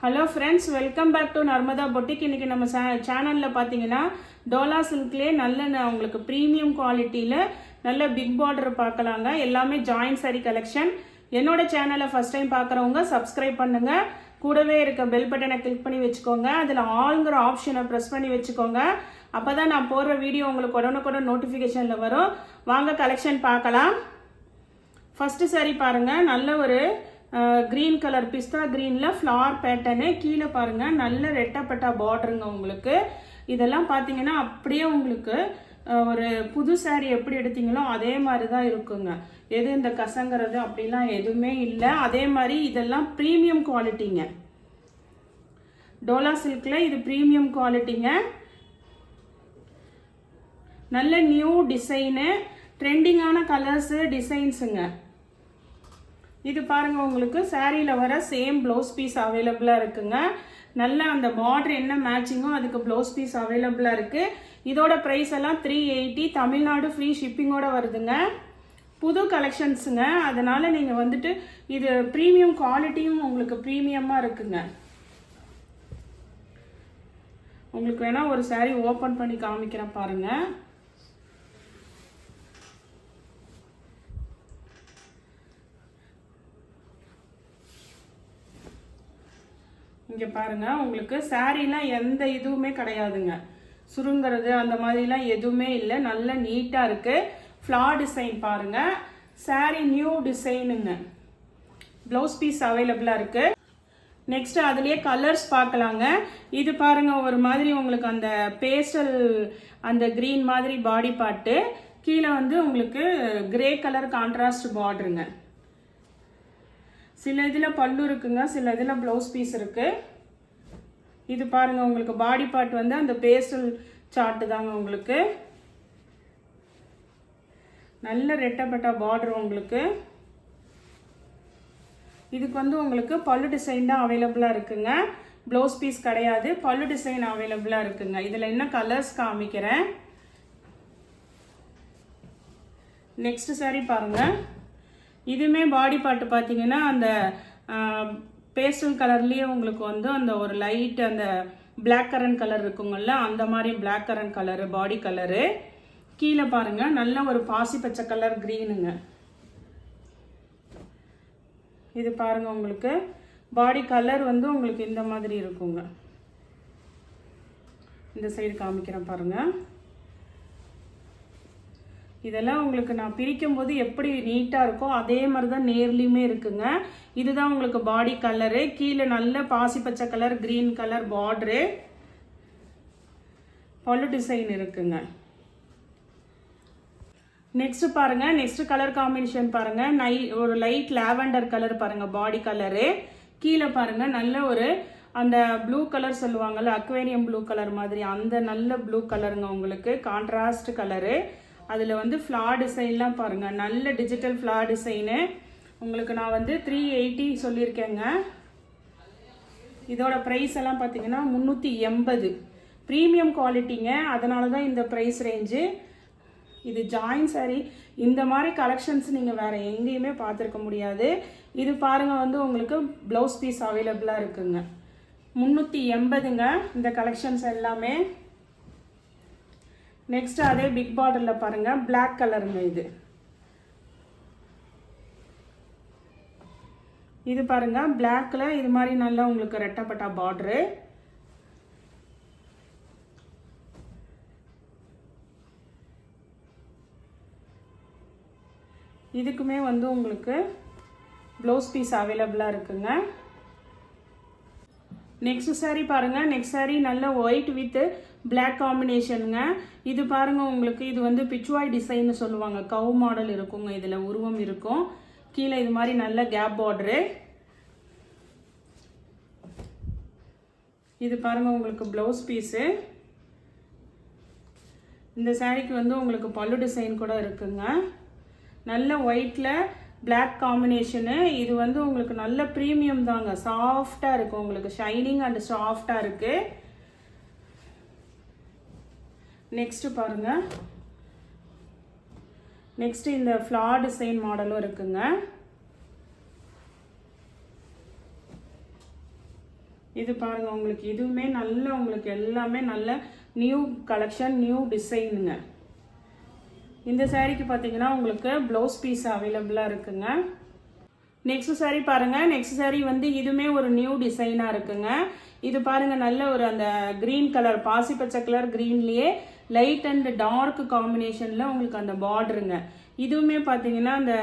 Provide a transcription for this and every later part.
Hello friends, welcome back to Narmada boutique. இன்றைக்கி நம்ம சேனலில் பார்த்தீங்கன்னா டோலா சில்க்லேயே நல்ல உங்களுக்கு ப்ரீமியம் குவாலிட்டியில் நல்ல பிக் பார்டர் பார்க்கலாங்க. எல்லாமே ஜாயின்ட் சாரி கலெக்ஷன். என்னோட சேனலை ஃபஸ்ட் டைம் பார்க்குறவங்க சப்ஸ்கிரைப் பண்ணுங்கள். கூடவே இருக்க பெல் பட்டனை கிளிக் பண்ணி வச்சுக்கோங்க. அதில் ஆல்ங்கிற ஆப்ஷனை ப்ரெஸ் பண்ணி வச்சுக்கோங்க. அப்போ தான் நான் போடுற வீடியோ உங்களுக்கு உடனுக்குடன் நோட்டிஃபிகேஷனில் வரும். வாங்க கலெக்ஷன் பார்க்கலாம். ஃபஸ்ட்டு சாரி பாருங்கள், நல்ல ஒரு க்ரீன் கலர் பிஸ்தா க்ரீனில் ஃப்ளார் பேட்டர்னு. கீழே பாருங்கள், நல்ல ரெட்டப்பட்டா பார்டருங்க. உங்களுக்கு இதெல்லாம் பார்த்தீங்கன்னா அப்படியே உங்களுக்கு ஒரு புது சாரீ எப்படி எடுத்தீங்களோ அதே மாதிரி தான் இருக்குங்க. எது இந்த கசங்கிறது அப்படிலாம் எதுவுமே இல்லை. அதே மாதிரி இதெல்லாம் ப்ரீமியம் குவாலிட்டிங்க. டோலா சில்கில் இது ப்ரீமியம் குவாலிட்டிங்க. நல்ல நியூ டிசைனு, ட்ரெண்டிங்கான கலர்ஸு டிசைன்ஸுங்க. இது பாருங்க, உங்களுக்கு சாரியில் வர சேம் ப்ளவுஸ் பீஸ் அவைலபிளாக இருக்குங்க. நல்ல அந்த பார்டர் என்ன மேட்சிங்கோ அதுக்கு ப்ளவுஸ் பீஸ் அவைலபிளாக இருக்குது. இதோட ப்ரைஸ் எல்லாம் 380. தமிழ்நாடு ஃப்ரீ ஷிப்பிங்கோட வருதுங்க. புது கலெக்ஷன்ஸுங்க. அதனால் நீங்கள் வந்துட்டு இது ப்ரீமியம் குவாலிட்டியும் உங்களுக்கு ப்ரீமியமாக இருக்குங்க. உங்களுக்கு வேணால் ஒரு சாரி ஓப்பன் பண்ணி காமிக்கிறேன் பாருங்கள். இங்கே பாருங்கள், உங்களுக்கு சாரீலாம் எந்த இதுவுமே கிடையாதுங்க. சுருங்கிறது அந்த மாதிரிலாம் எதுவுமே இல்லை. நல்ல நீட்டாக இருக்குது. ஃப்ளார் டிசைன் பாருங்கள். சாரீ நியூ டிசைனுங்க. ப்ளவுஸ் பீஸ் அவைலபிளாக இருக்குது. நெக்ஸ்ட் அதுலேயே கலர்ஸ் பார்க்கலாங்க. இது பாருங்கள், ஒரு மாதிரி உங்களுக்கு அந்த பேஸ்டல் அந்த க்ரீன் மாதிரி பாடி பார்ட்டு, கீழே வந்து உங்களுக்கு கிரே கலர் கான்ட்ராஸ்ட் பார்டருங்க. சில இதில் பல்லு இருக்குங்க, சில இதில் ப்ளவுஸ் பீஸ் இருக்குது. இது பாருங்கள், உங்களுக்கு பாடி பார்ட் வந்து அந்த பேஸ்டல் சார்ட்டு தாங்க. உங்களுக்கு நல்ல ரெட்டப்பட்ட பார்டர். உங்களுக்கு இதுக்கு வந்து உங்களுக்கு பல்லு டிசைன் தான் அவைலபிளாக இருக்குங்க. ப்ளவுஸ் பீஸ் கிடையாது, பல்லு டிசைன் அவைலபிளாக இருக்குங்க. இதில் என்ன கலர்ஸ் காமிக்கிறேன். நெக்ஸ்ட் சாரி பாருங்கள். இதுவுமே பாடி பார்ட்டு பார்த்தீங்கன்னா அந்த பேஸ்டல் கலர்லேயே உங்களுக்கு வந்து அந்த ஒரு லைட் அந்த பிளாக் கரண்ட் கலர் இருக்குங்கள்ல, அந்த மாதிரி பிளாக் கரண்ட் கலரு பாடி கலரு. கீழே பாருங்கள், நல்ல ஒரு பாசி பச்சை கலர் க்ரீனுங்க. இது பாருங்கள், உங்களுக்கு பாடி கலர் வந்து உங்களுக்கு இந்த மாதிரி இருக்குங்க. இந்த சைடு காமிக்கிறேன் பாருங்கள். இதெல்லாம் உங்களுக்கு நான் பிரிக்கும் போது எப்படி நீட்டாக இருக்கோ அதே மாதிரி தான் நேர்லையுமே இருக்குங்க. இதுதான் உங்களுக்கு பாடி கலரு. கீழே நல்ல பாசி பச்சை கலர் க்ரீன் கலர் பார்டரு, பல்லு டிசைன் இருக்குங்க. நெக்ஸ்ட் பாருங்க, நெக்ஸ்ட் கலர் காம்பினேஷன் பாருங்க. ஒரு லைட் லாவெண்டர் கலர் பாருங்க பாடி கலரு. கீழே பாருங்க, நல்ல ஒரு அந்த ப்ளூ கலர் சொல்லுவாங்கல்ல, அக்வேரியம் ப்ளூ கலர் மாதிரி அந்த நல்ல ப்ளூ கலருங்க. உங்களுக்கு கான்ட்ராஸ்ட் கலரு. அதில் வந்து ஃப்ளார் டிசைன்லாம் பாருங்கள், நல்ல டிஜிட்டல் ஃப்ளார் டிசைனு. உங்களுக்கு நான் வந்து 380 சொல்லியிருக்கேங்க. இதோட ப்ரைஸ் எல்லாம் பார்த்தீங்கன்னா 380. ப்ரீமியம் குவாலிட்டிங்க. அதனால தான் இந்த ப்ரைஸ் ரேஞ்சு. இது ஜாயின் சாரி. இந்த மாதிரி கலெக்ஷன்ஸ் நீங்கள் வேறு எங்கேயுமே பார்த்துருக்க முடியாது. இது பாருங்கள், வந்து உங்களுக்கு ப்ளவுஸ் பீஸ் அவைலபிளாக இருக்குங்க. 380ங்க இந்த கலெக்ஷன்ஸ் எல்லாமே. நெக்ஸ்ட் அதே பிக் பார்டரில் பாருங்கள், பிளாக் கலருங்க. இது பாருங்கள், பிளாக்ல இது மாதிரி நல்லா உங்களுக்கு ரெட்டப்பட்டா பார்டரு. இதுக்குமே வந்து உங்களுக்கு ப்ளவுஸ் பீஸ் அவைலபிளாக இருக்குங்க. நெக்ஸ்ட் சாரீ பாருங்கள். நெக்ஸ்ட் சாரீ நல்ல ஒயிட் வித் பிளாக் காம்பினேஷனுங்க. இது பாருங்கள், உங்களுக்கு இது வந்து பிச்சுவாய் டிசைன்னு சொல்லுவாங்க. கவு மாடல் இருக்குங்க. இதில் உருவம் இருக்கும். கீழே இது மாதிரி நல்ல கேப் பார்டரு. இது பாருங்கள், உங்களுக்கு ப்ளவுஸ் பீஸு. இந்த சாரீக்கு வந்து உங்களுக்கு பல்லு டிசைன் கூட இருக்குங்க. நல்ல ஒயிட்டில் பிளாக் காம்பினேஷனு. இது வந்து உங்களுக்கு நல்ல ப்ரீமியம் தாங்க. சாஃப்டாக இருக்கும், உங்களுக்கு ஷைனிங் அண்ட் சாஃப்டாக இருக்குது. நெக்ஸ்ட்டு பாருங்கள், நெக்ஸ்ட் இந்த ஃப்ளார் டிசைன் மாடலும் இருக்குங்க. இது பாருங்கள் உங்களுக்கு இதுவுமே நல்ல உங்களுக்கு எல்லாமே நல்ல நியூ கலெக்ஷன் நியூ டிசைனுங்க. இந்த சாரீக்கு பார்த்தீங்கன்னா உங்களுக்கு ப்ளவுஸ் பீஸ் அவைலபிளாக இருக்குங்க. நெக்ஸ்ட் சாரீ பாருங்கள். நெக்ஸ்ட் சாரீ வந்து இதுவுமே ஒரு நியூ டிசைனாக இருக்குங்க. இது பாருங்கள் நல்ல ஒரு அந்த க்ரீன் கலர் பாசி பச்சை கலர் க்ரீன்லேயே லைட் அண்ட் டார்க் காம்பினேஷனில் உங்களுக்கு அந்த பார்டருங்க. இதுவுமே பார்த்தீங்கன்னா அந்த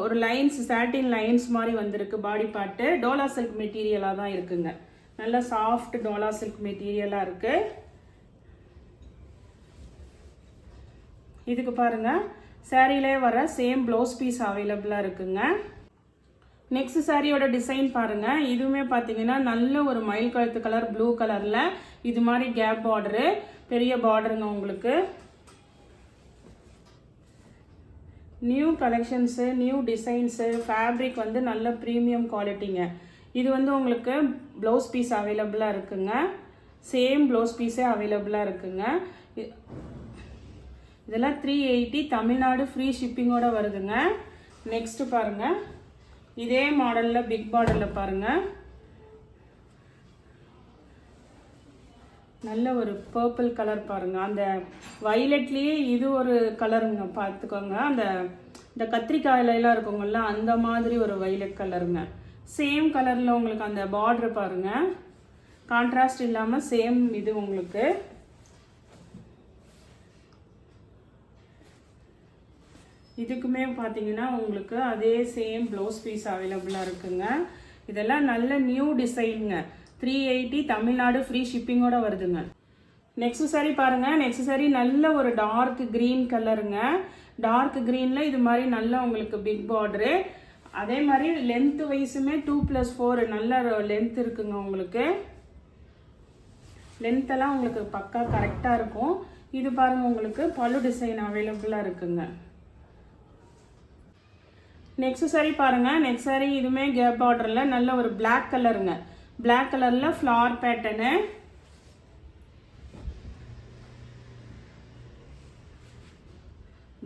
ஒரு லைன்ஸ் சாட்டின் லைன்ஸ் மாதிரி வந்திருக்கு. பாடி பார்ட்டு டோலா சில்க் மெட்டீரியலாக தான் இருக்குங்க. நல்ல சாஃப்ட் டோலா சில்க் மெட்டீரியலாக இருக்கு. இதுக்கு பாருங்க சாரியிலே வர சேம் ப்ளவுஸ் பீஸ் அவைலபிளாக இருக்குங்க. நெக்ஸ்ட் சாரியோட டிசைன் பாருங்க. இதுவுமே பார்த்தீங்கன்னா நல்ல ஒரு மயில் கழுத்து கலர் ப்ளூ கலரில் இது மாதிரி கேப் பார்டரு பெரிய பார்டருங்க. உங்களுக்கு new collections new designs fabric வந்து நல்ல ப்ரீமியம் குவாலிட்டிங்க. இது வந்து உங்களுக்கு ப்ளவுஸ் பீஸ் அவைலபிளாக இருக்குங்க. சேம் ப்ளவுஸ் பீஸே அவைலபிளாக இருக்குங்க. இதெல்லாம் 380 தமிழ்நாடு ஃப்ரீ ஷிப்பிங்கோட வருதுங்க. நெக்ஸ்ட் பாருங்க இதே மாடலில் பிக் பார்டரில் பாருங்க நல்ல ஒரு பர்பிள் கலர் பாருங்க. அந்த வயலட்லேயே இது ஒரு கலருங்க பார்த்துக்கோங்க. இந்த கத்திரிக்காயிலாம் இருக்குங்கல்ல அந்த மாதிரி ஒரு வயலட் கலருங்க. சேம் கலரில் உங்களுக்கு அந்த பார்டர் பாருங்க கான்ட்ராஸ்ட் இல்லாமல் சேம் இது உங்களுக்கு. இதுக்குமே பார்த்தீங்கன்னா உங்களுக்கு அதே சேம் ப்ளவுஸ் பீஸ் அவைலபிளாக இருக்குங்க. இதெல்லாம் நல்ல நியூ டிசைனுங்க. 380 தமிழ்நாடு ஃப்ரீ ஷிப்பிங்கோட வருதுங்க. நெக்ஸ்ட் சாரி பாருங்க. நெக்ஸ்ட் சாரி நல்ல ஒரு டார்க் கிரீன் கலருங்க. டார்க் கிரீனில் இது மாதிரி நல்ல உங்களுக்கு பிக் பார்டரு. அதே மாதிரி லென்த் வைஸுமே 2+4 நல்ல லென்த் இருக்குங்க. உங்களுக்கு லென்த்தெல்லாம் உங்களுக்கு பக்கா கரெக்டாக இருக்கும். இது பாருங்க உங்களுக்கு பல்லு டிசைன் அவைலபிளாக இருக்குங்க. நெக்ஸ்ட் சாரி பாருங்க. நெக்ஸ்ட் சாரி இதுவுமே கேப் பார்டரில் நல்ல ஒரு பிளாக் கலருங்க. பிளாக் கலரில் ஃப்ளார் பேட்டர்னு.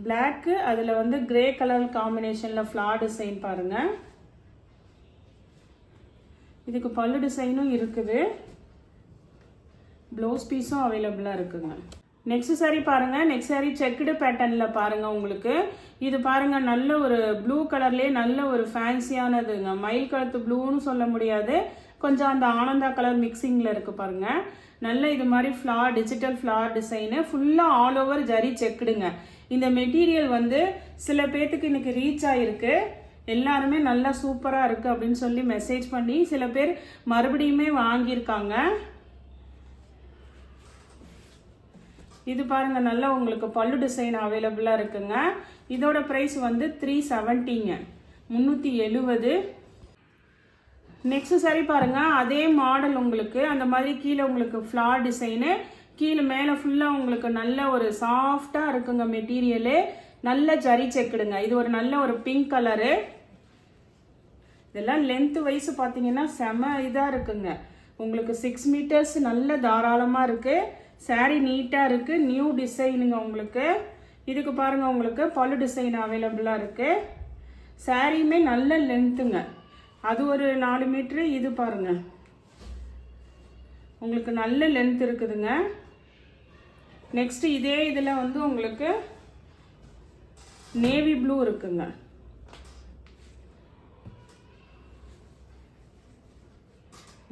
பிளாக்கு அதில் வந்து கிரே கலர் காம்பினேஷனில் ஃப்ளார் டிசைன் பாருங்க. இதுக்கு பல்லு டிசைனும் இருக்குது. ப்ளவுஸ் பீஸும் அவைலபிளாக இருக்குங்க. நெக்ஸ்ட் சாரி பாருங்க. நெக்ஸ்ட் சாரி செக்குடு பேட்டர்னில் பாருங்க. உங்களுக்கு இது பாருங்க நல்ல ஒரு ப்ளூ கலர்லேயே நல்ல ஒரு ஃபேன்சியானதுங்க. மயில் கழுத்து ப்ளூன்னு சொல்ல முடியாது, கொஞ்சம் அந்த ஆனந்தா கலர் மிக்சிங்கில் இருக்குது பாருங்க. நல்ல இது மாதிரி ஃப்ளார் டிஜிட்டல் ஃப்ளார் டிசைனு ஃபுல்லாக ஆல் ஓவர் ஜரி செக்குடுங்க. இந்த மெட்டீரியல் வந்து சில பேர்த்துக்கு இன்னைக்கு ரீச் ஆகிருக்கு. எல்லாருமே நல்லா சூப்பராக இருக்குது அப்படின்னு சொல்லி மெசேஜ் பண்ணி சில பேர் மறுபடியுமே வாங்கியிருக்காங்க. இது பாருங்க நல்லா உங்களுக்கு பல்லு டிசைன் அவைலபிளாக இருக்குங்க. இதோட ப்ரைஸ் வந்து 370ங்க, 370. நெக்ஸ்ட் சாரி பாருங்க. அதே மாடல் உங்களுக்கு அந்த மாதிரி கீழே உங்களுக்கு ஃப்ளார் டிசைனு, கீழே மேலே ஃபுல்லாக உங்களுக்கு நல்ல ஒரு சாஃப்டாக இருக்குங்க மெட்டீரியலு. நல்ல ஜரி செக்குடுங்க. இது ஒரு நல்ல ஒரு பிங்க் கலரு. இதெல்லாம் லென்த் வைஸ் பார்த்தீங்கன்னா செம இதாக இருக்குங்க. உங்களுக்கு 6 மீட்டர்ஸ் நல்ல தாராளமாக இருக்குது. சாரீ நீட்டாக இருக்குது. நியூ டிசைனுங்க உங்களுக்கு. இதுக்கு பாருங்கள் உங்களுக்கு பல்லு டிசைன் அவைலபிளாக இருக்குது. சாரியுமே நல்ல லென்த்துங்க. அது ஒரு 4 மீட்ரு. இது பாருங்கள் உங்களுக்கு நல்ல லென்த் இருக்குதுங்க. நெக்ஸ்ட் இதே இதில் வந்து உங்களுக்கு நேவி ப்ளூ இருக்குங்க.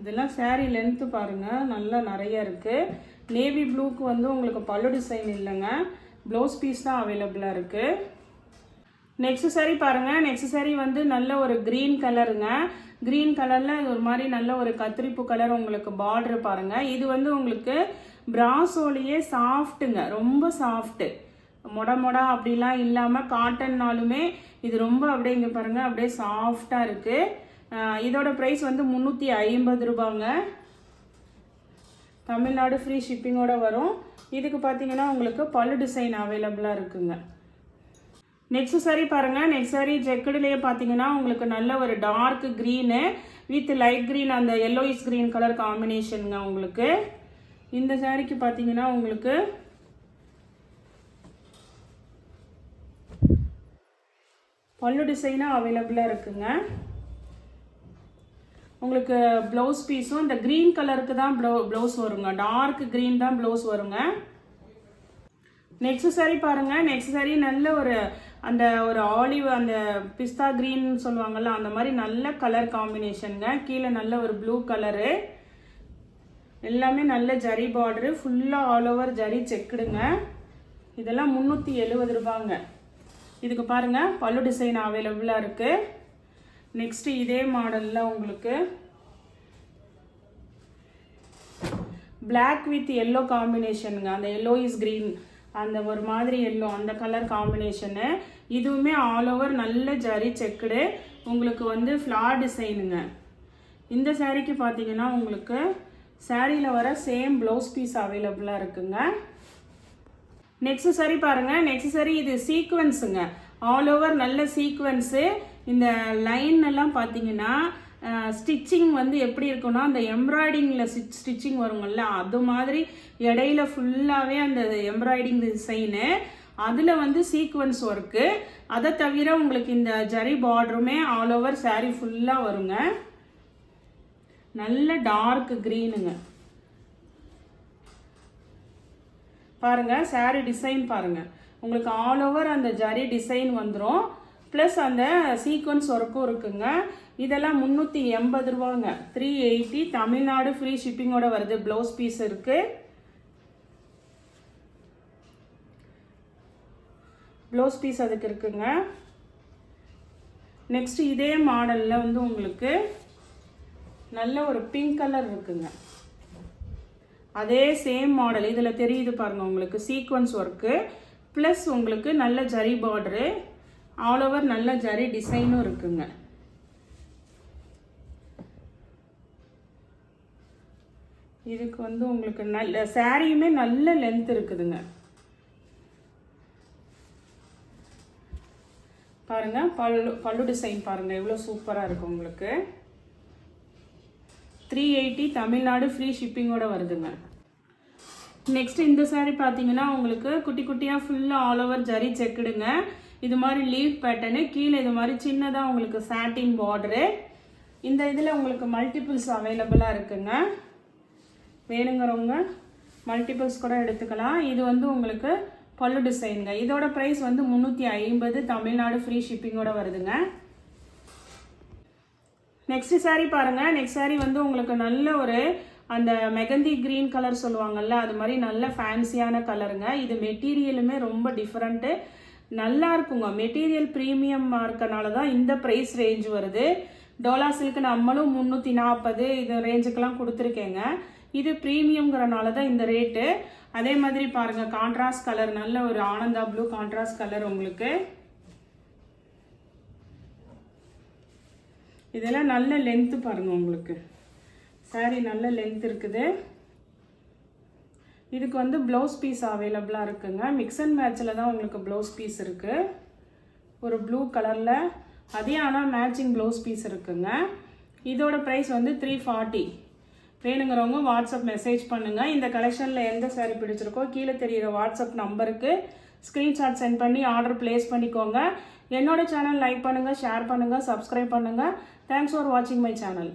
இதெல்லாம் சாரீ லென்த்து பாருங்கள் நல்லா நிறைய இருக்குது. நேவி ப்ளூக்கு வந்து உங்களுக்கு பல்லு டிசைன் இல்லைங்க, ப்ளவுஸ் பீஸ் தான் அவைலபிளாக இருக்குது. நெக்ஸ்ட் சாரி பாருங்கள். நெக்ஸ்ட் சாரி வந்து நல்ல ஒரு க்ரீன் கலருங்க. க்ரீன் கலரில் ஒரு மாதிரி நல்ல ஒரு கத்திரிப்பு கலர் உங்களுக்கு பார்டரு பாருங்கள். இது வந்து உங்களுக்கு பிராசோலியே சாஃப்ட்டுங்க, ரொம்ப சாஃப்ட்டு, மொடா அப்படிலாம் இல்லாமல் காட்டன்னாலுமே இது ரொம்ப அப்படியே இங்கே பாருங்கள் அப்படியே சாஃப்டாக இருக்குது. இதோட ப்ரைஸ் வந்து 350 ரூபாங்க. தமிழ்நாடு ஃப்ரீ ஷிப்பிங்கோட வரும். இதுக்கு பார்த்தீங்கன்னா உங்களுக்கு பல்லு டிசைன் அவைலபிளாக இருக்குங்க. நெக்ஸ்ட் சாரி பாருங்கள். நெக்ஸ்ட் சாரி ஜெக்கடுலேயே பார்த்தீங்கன்னா உங்களுக்கு நல்ல ஒரு dark green with light green அந்த எல்லோயிஷ் க்ரீன் கலர் காம்பினேஷனுங்க. உங்களுக்கு இந்த சாரிக்கு பார்த்தீங்கன்னா உங்களுக்கு பல்லு டிசைனாக அவைலபிளாக இருக்குங்க. உங்களுக்கு ப்ளவுஸ் பீஸும் இந்த க்ரீன் கலருக்கு தான் ப்ளவுஸ் வருங்க, டார்க் க்ரீன் தான் ப்ளவுஸ் வருங்க. நெக்ஸ்ட் சாரி பாருங்க. நெக்ஸ்ட் சாரி நல்ல ஒரு ஆலிவ் அந்த பிஸ்தா க்ரீன் சொல்லுவாங்கல்ல அந்த மாதிரி நல்ல கலர் காம்பினேஷனுங்க. கீழே நல்ல ஒரு ப்ளூ கலரு, எல்லாமே நல்ல ஜரி பார்டரு, ஃபுல்லாக ஆல் ஓவர் ஜரி செக்குடுங்க. இதெல்லாம் 370 ரூபாங்க. இதுக்கு பாருங்க பல்லு டிசைன் அவைலபிளாக இருக்கு. நெக்ஸ்ட் இதே மாடலில் உங்களுக்கு பிளாக் வித் எல்லோ காம்பினேஷனுங்க. அந்த எல்லோ இஸ் க்ரீன், அந்த ஒரு மாதிரி எல்லோ அந்த கலர் காம்பினேஷனு. இதுவுமே ஆல் ஓவர் நல்ல ஜரி செக்குடு, உங்களுக்கு வந்து ஃப்ளார் டிசைனுங்க. இந்த சாரீக்கு பார்த்தீங்கன்னா உங்களுக்கு சாரியில் வர சேம் ப்ளவுஸ் பீஸ் அவைலபிளாக இருக்குங்க. நெக்ஸ்ட் சாரி பாருங்க. நெக்ஸ்ட் சாரி இது சீக்வன்ஸுங்க, ஆல் ஓவர் நல்ல சீக்வன்ஸு. இந்த லைன் எல்லாம் பார்த்தீங்கன்னா ஸ்டிச்சிங் வந்து எப்படி இருக்குன்னா அந்த எம்ப்ராய்டிங்கில் ஸ்டிச்சிங் வருங்கள்ல அது மாதிரி இடையில ஃபுல்லாகவே அந்த எம்ப்ராய்டிங் டிசைனு, அதில் வந்து சீக்வன்ஸ் ஒர்க்கு. அதை தவிர உங்களுக்கு இந்த ஜரி பார்டருமே ஆல் ஓவர் சாரீ ஃபுல்லாக வருங்க. நல்ல டார்க் க்ரீனுங்க. பாருங்க சாரீ டிசைன் பாருங்க, உங்களுக்கு ஆல் ஓவர் அந்த ஜரி டிசைன் வந்துடும், ப்ளஸ் அந்த சீக்வன்ஸ் ஒர்க்கும் இருக்குங்க. இதெல்லாம் 380 ரூபாங்க. 380 தமிழ்நாடு ஃப்ரீ ஷிப்பிங்கோட வருது. ப்ளவுஸ் பீஸ் இருக்கு, ப்ளவுஸ் பீஸ் அதுக்கு இருக்குங்க. நெக்ஸ்ட் இதே மாடலில் வந்து உங்களுக்கு நல்ல ஒரு பிங்க் கலர் இருக்குங்க. அதே சேம் மாடல் இதில் தெரியுது பாருங்க, உங்களுக்கு சீக்வன்ஸ் ஒர்க்கு ப்ளஸ் உங்களுக்கு நல்ல ஜரி பார்டரு, ஆல் ஓவர் நல்ல ஜரி டிசைனும் இருக்குங்க. இதுக்கு வந்து உங்களுக்கு நல்ல சாரியுமே நல்ல லென்த் இருக்குதுங்க. பாருங்க பல்லு டிசைன் பாருங்க எவ்வளோ சூப்பராக இருக்கு. உங்களுக்கு 380 தமிழ்நாடு ஃப்ரீ ஷிப்பிங்கோட வருதுங்க. நெக்ஸ்ட் இந்த சாரீ பார்த்தீங்கன்னா உங்களுக்கு குட்டி குட்டியாக ஃபுல்லாக ஆல் ஓவர் ஜரி செக்குடுங்க. இது மாதிரி லீவ் பேட்டர்னு, கீழே இது மாதிரி சின்னதாக உங்களுக்கு சாட்டின் பார்டரு. இந்த இதில் உங்களுக்கு மல்டிபிள்ஸ் அவைலபிளாக இருக்குங்க. வேணுங்கிறவங்க மல்டிபிள்ஸ் கூட எடுத்துக்கலாம். இது வந்து உங்களுக்கு பல்லு டிசைனுங்க. இதோட ப்ரைஸ் வந்து 350 தமிழ்நாடு ஃப்ரீ ஷிப்பிங்கோட வருதுங்க. நெக்ஸ்ட் சாரீ பாருங்க. நெக்ஸ்ட் சாரீ வந்து உங்களுக்கு நல்ல ஒரு அந்த மெகந்தி கிரீன் கலர் சொல்லுவாங்கல்ல அது மாதிரி நல்ல ஃபேன்சியான கலருங்க. இது மெட்டீரியலுமே ரொம்ப டிஃப்ரெண்ட்டு, நல்லா இருக்குங்க. மெட்டீரியல் ப்ரீமியமாக இருக்கனால தான் இந்த ப்ரைஸ் ரேஞ்ச் வருது. டோலா சில்க் நம்மளும் 340 இது ரேஞ்சுக்கெல்லாம் கொடுத்துருக்கேங்க. இது ப்ரீமியம்ங்கிறனால தான் இந்த ரேட்டு. அதே மாதிரி பாருங்க கான்ட்ராஸ்ட் கலர், நல்ல ஒரு ஆனந்தா ப்ளூ கான்ட்ராஸ்ட் கலர். உங்களுக்கு இதெல்லாம் நல்ல லென்த்து பாருங்க, உங்களுக்கு சாரீ நல்ல லென்த் இருக்குது. இதுக்கு வந்து ப்ளவுஸ் பீஸ் அவைலபிளாக இருக்குங்க. மிக்ஸ் அண்ட் மேட்சில் தான் உங்களுக்கு ப்ளவுஸ் பீஸ் இருக்குது, ஒரு ப்ளூ கலரில். அதே ஆனால் மேட்சிங் ப்ளவுஸ் பீஸ் இருக்குங்க. இதோட ப்ரைஸ் வந்து 340. வேணுங்கிறவங்க வாட்ஸ்அப் மெசேஜ் பண்ணுங்கள். இந்த கலெக்ஷனில் எந்த சாரீ பிடிச்சிருக்கோ கீழே தெரிகிற வாட்ஸ்அப் நம்பருக்கு ஸ்க்ரீன்ஷாட் சென்ட் பண்ணி ஆர்டர் ப்ளேஸ் பண்ணிக்கோங்க. என்னோட சேனல் லைக் பண்ணுங்கள், ஷேர் பண்ணுங்கள், சப்ஸ்கிரைப் பண்ணுங்கள். தேங்க்ஸ் ஃபார் வாட்சிங் மை சேனல்.